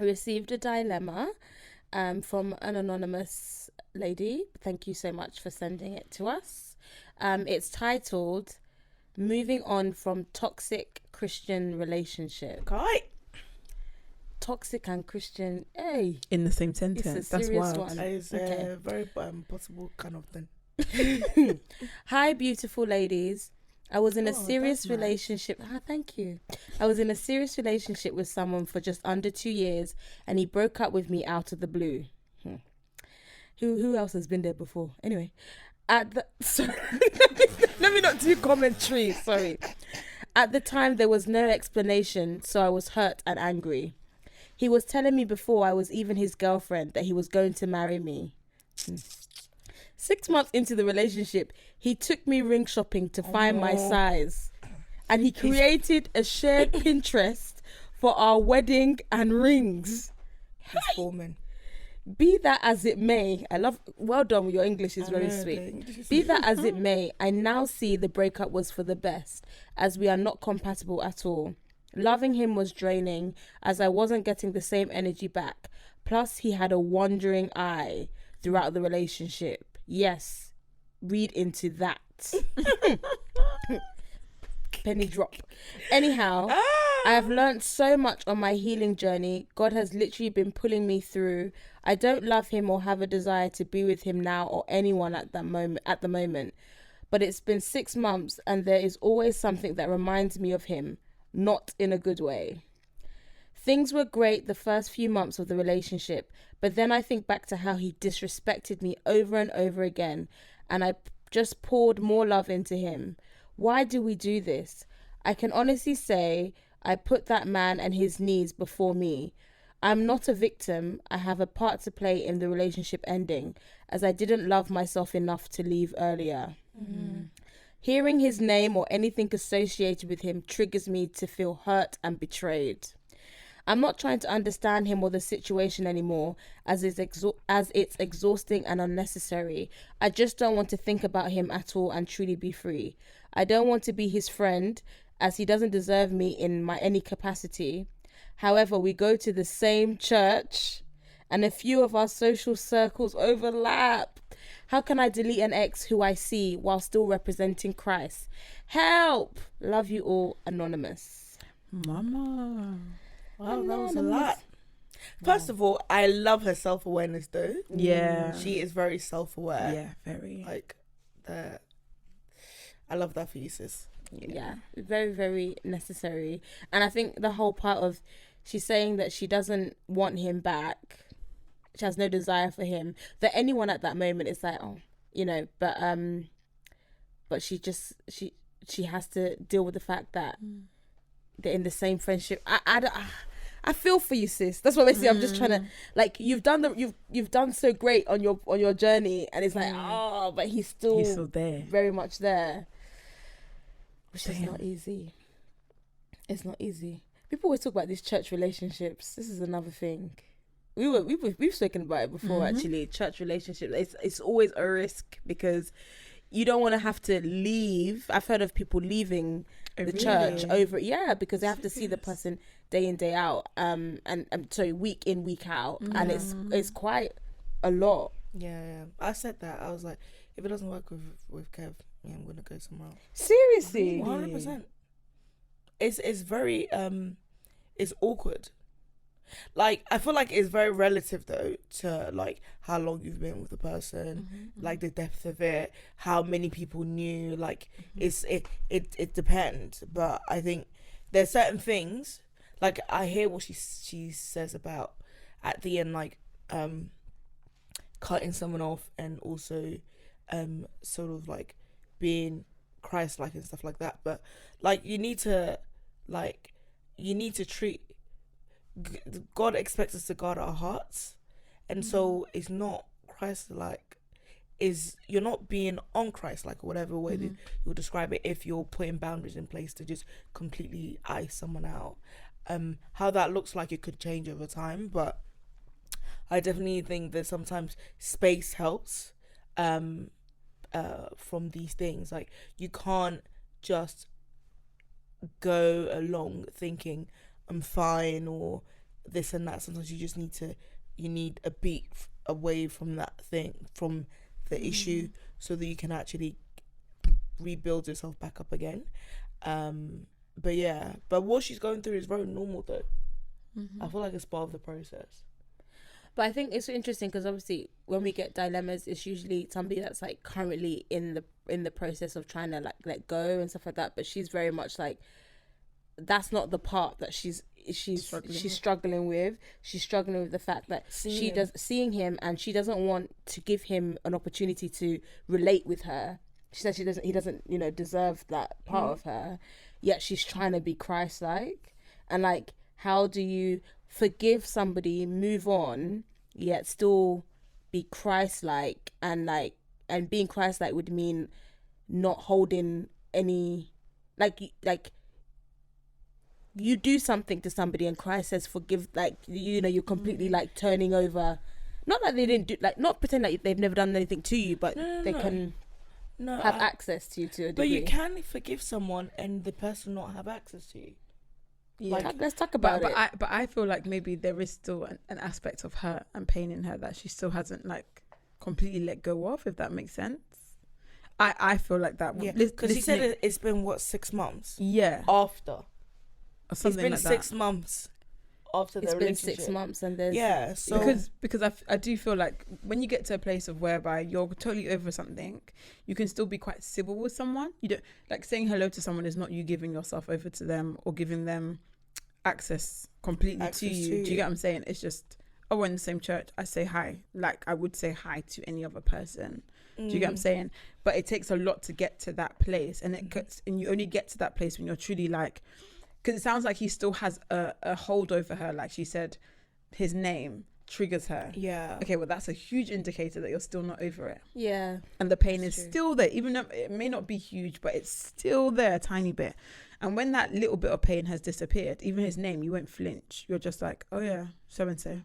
I received a dilemma from an anonymous lady. Thank you so much for sending it to us. It's titled Moving On from Toxic Christian Relationship. Okay. Toxic and Christian, hey. In the same It's sentence. a That's serious wild. one. It's Okay. a very possible kind of thing. Hi, beautiful ladies. I was in a serious that's nice. relationship. Thank you. I was in a serious relationship with someone for just under 2 years, and he broke up with me out of the blue. Who else has been there before? Anyway, sorry, let me not do commentary. Sorry. At the time, there was no explanation, so I was hurt and angry. He was telling me before I was even his girlfriend that he was going to marry me. 6 months into the relationship, he took me ring shopping to find my size. And he created a shared Pinterest for our wedding and rings. He's forming. Be that as it may, well done, your English is very sweet. Be that as it may, I now see the breakup was for the best, as we are not compatible at all. Loving him was draining, as I wasn't getting the same energy back. Plus, he had a wandering eye throughout the relationship. Yes, read into that. Penny drop. Anyhow, I have learned so much on my healing journey. God has literally been pulling me through. I don't love him or have a desire to be with him now or anyone at the moment. But it's been 6 months and there is always something that reminds me of him, not in a good way. Things were great the first few months of the relationship, but then I think back to how he disrespected me over and over again, and I just poured more love into him. Why do we do this? I can honestly say I put that man and his needs before me. I'm not a victim. I have a part to play in the relationship ending, as I didn't love myself enough to leave earlier. Hearing his name or anything associated with him triggers me to feel hurt and betrayed. I'm not trying to understand him or the situation anymore, as it's exhausting and unnecessary. I just don't want to think about him at all and truly be free. I don't want to be his friend, as he doesn't deserve me in any capacity. However, we go to the same church and a few of our social circles overlap. How can I delete an ex who I see while still representing Christ? Help! Love you all, Anonymous. Mama. Wow, that was a lot. First of all, I love her self-awareness though. Yeah. She is very self-aware. Yeah, very. Like, I love that for you, sis. Yeah, very, very necessary. And I think the whole part of she's saying that she doesn't want him back. She has no desire for him. That anyone at that moment is like, oh, but she has to deal with the fact that they're in the same friendship. I feel for you, sis. That's what basically I'm just trying to, like, you've done so great on your journey, and it's like, but he's still there, very much there, which is not easy. It's not easy. People always talk about these church relationships. This is another thing. We've spoken about it before. Actually, church relationships. It's always a risk because you don't want to have to leave. I've heard of people leaving the church over because they have to see the person day in, day out, and sorry, week in, week out, and it's quite a lot. Yeah, I said that. I was like, if it doesn't work with Kev, I'm gonna go somewhere else. Seriously, 100%. It's very it's awkward. Like, I feel like it's very relative though to like how long you've been with the person, like the depth of it, how many people knew. Like, it depends. But I think there's certain things. Like, I hear what she says about at the end, like cutting someone off, and also sort of like being Christ-like and stuff like that. But like, you need to treat. God expects us to guard our hearts, and so it's not Christ-like. You're not being on Christ-like, or whatever way that you'll describe it, if you're putting boundaries in place to just completely ice someone out. How that looks like, it could change over time, but I definitely think that sometimes space helps from these things. Like, you can't just go along thinking I'm fine, or this and that. Sometimes you need a beat away from that thing, from the issue, so that you can actually rebuild yourself back up again. But what she's going through is very normal though. I feel like it's part of the process. But I think it's interesting because obviously when we get dilemmas, it's usually somebody that's like currently in the process of trying to like let go and stuff like that. But she's very much like, that's not the part that she's struggling with. She's struggling with the fact that seeing him, and she doesn't want to give him an opportunity to relate with her. She says he doesn't deserve that part of her. Yet she's trying to be Christ-like, and like, how do you forgive somebody, move on, yet still be Christ-like? And being Christ-like would mean not holding any, like you do something to somebody and Christ says forgive, like, you're completely like turning over, not that they didn't do, like, not pretend like they've never done anything to you, but they can have access to you to a degree. But you can forgive someone and the person not have access to you. Yeah, let's talk about it. But I feel like maybe there is still an aspect of hurt and pain in her that she still hasn't like completely let go of, if that makes sense. I feel like that. Yeah, because he said it's been 6 months. Yeah, after. Or something it's been like 6 months after it's the relationship. been 6 months, and there's so because I do feel like when you get to a place of whereby you're totally over something, you can still be quite civil with someone. You don't, like, saying hello to someone is not you giving yourself over to them or giving them access completely to you. Do you get what I'm saying? It's just, oh, we're in the same church, I say hi like I would say hi to any other person. Do you get what I'm saying? But it takes a lot to get to that place, and and you only get to that place when you're truly like, because it sounds like he still has a hold over her. Like she said, his name triggers her. Yeah. Okay, well, that's a huge indicator that you're still not over it. Yeah. And the pain is still there, even though it may not be huge, but it's still there a tiny bit. And when that little bit of pain has disappeared, even his name, you won't flinch. You're just like, oh yeah, so and so.